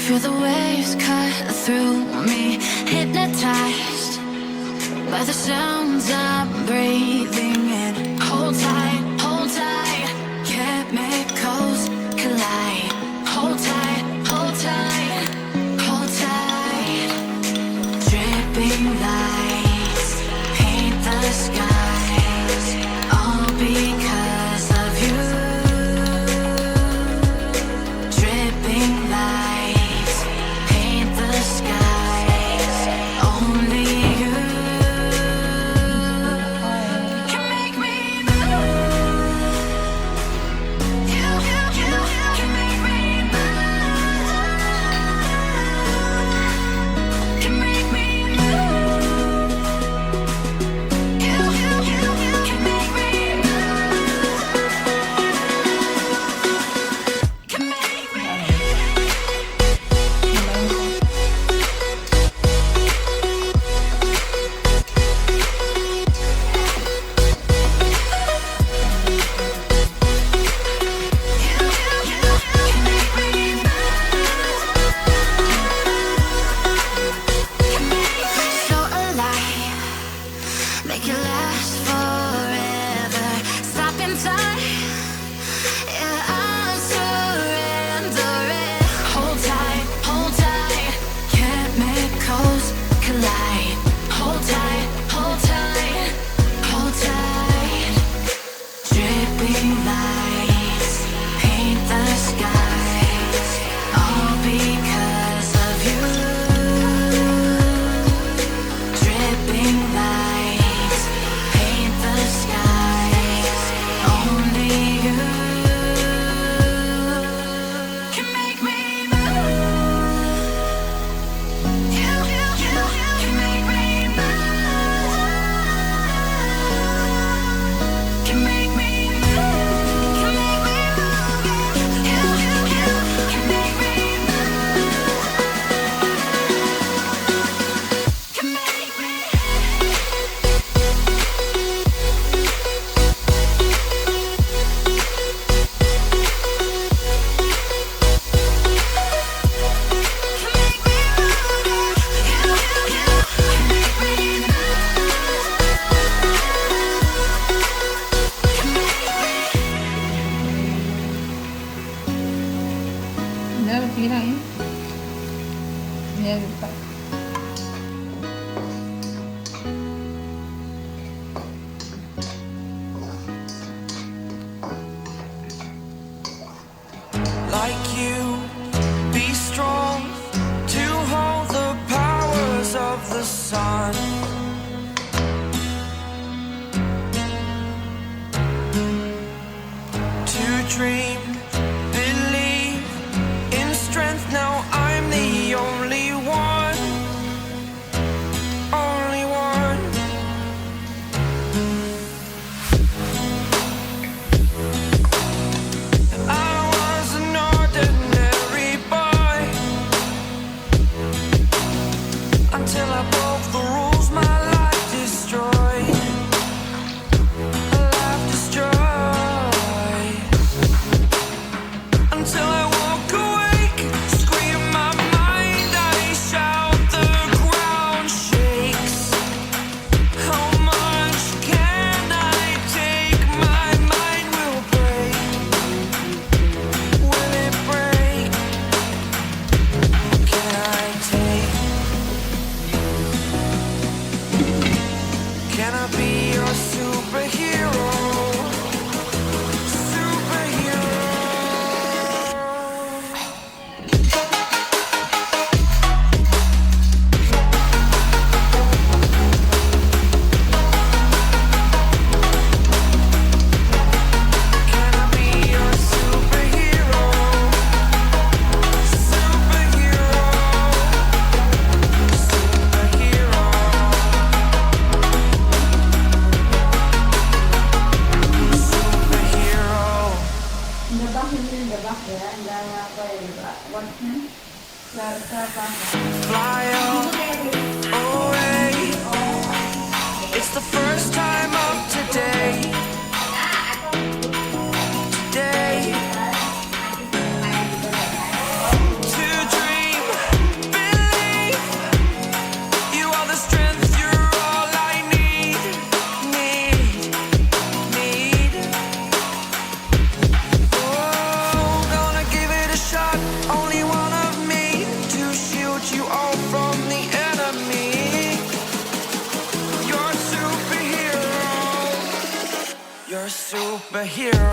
Feel the waves cut through me, hypnotized by the sounds I'm breathing in. Hold tight, chemicals collide. Hold tight, hold tight, hold tight. Dripping lights paint the skies, all because of you. Dripping lights paint the skies, only you can make me move. You can make me move. Can make me move. You can make me move. Can make me. So alive, make it last forever. Stop in time, yeah, I'll surrender it. Hold tight, chemicals collide. Hold tight, hold tight, hold tight. Dripping lights paint the skies, all because of you. Dripping lights paint the skies, only you can make me move. You can make me move. Can make me move. Can make me move. You can make me move. Can make me. Udah, bilang ya. Ya, lupa. Like you, be strong to hold the powers of the sun. To dream, believe in strength. Now I'm the only one, only one. I was an ordinary boy until I broke the rules. My life destroyed, a life destroyed. Until I walk awake, scream my mind, I shout, the ground shakes. How much can I take? My mind will break. Will it break? Can I take? Can I be your superhero? Superhero. Can I be your superhero? Superhero. Superhero. Superhero. Fly away. It's the first time of today. Today. To dream, superhero.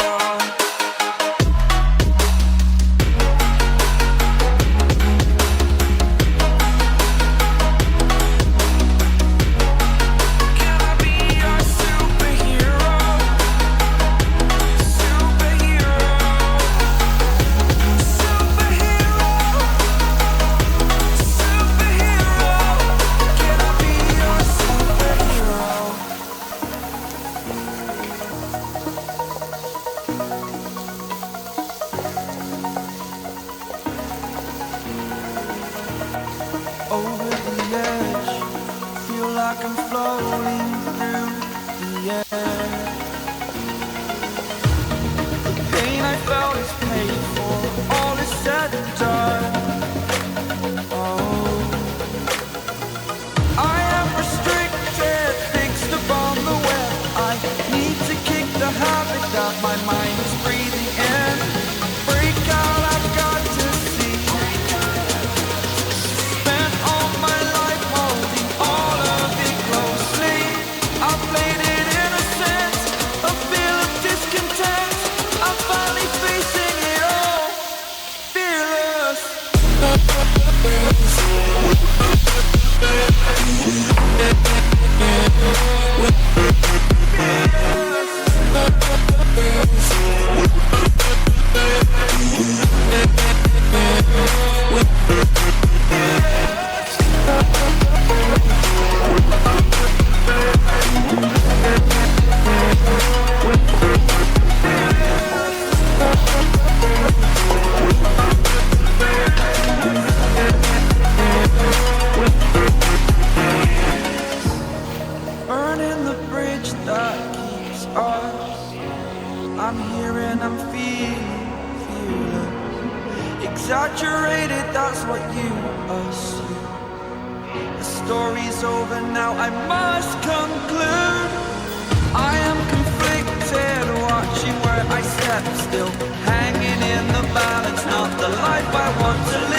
Over the edge, feel like I'm floating through the air. The pain I felt is paid for, all is said and done. Oh, I am restricted, fixed upon the web. I need to kick the habit that my mind is breathing in. Break out, I've got to see. Spent all my life holding all of it closely. I played it innocent, a feel of discontent. I'm finally facing it all, fearless. Burning the bridge that keeps us. I'm here and I'm feeling fearless. Exaggerated, that's what you assume. The story's over now, I must conclude. I am conflicted, watching where I step still, hanging in the balance, not the life I want to live.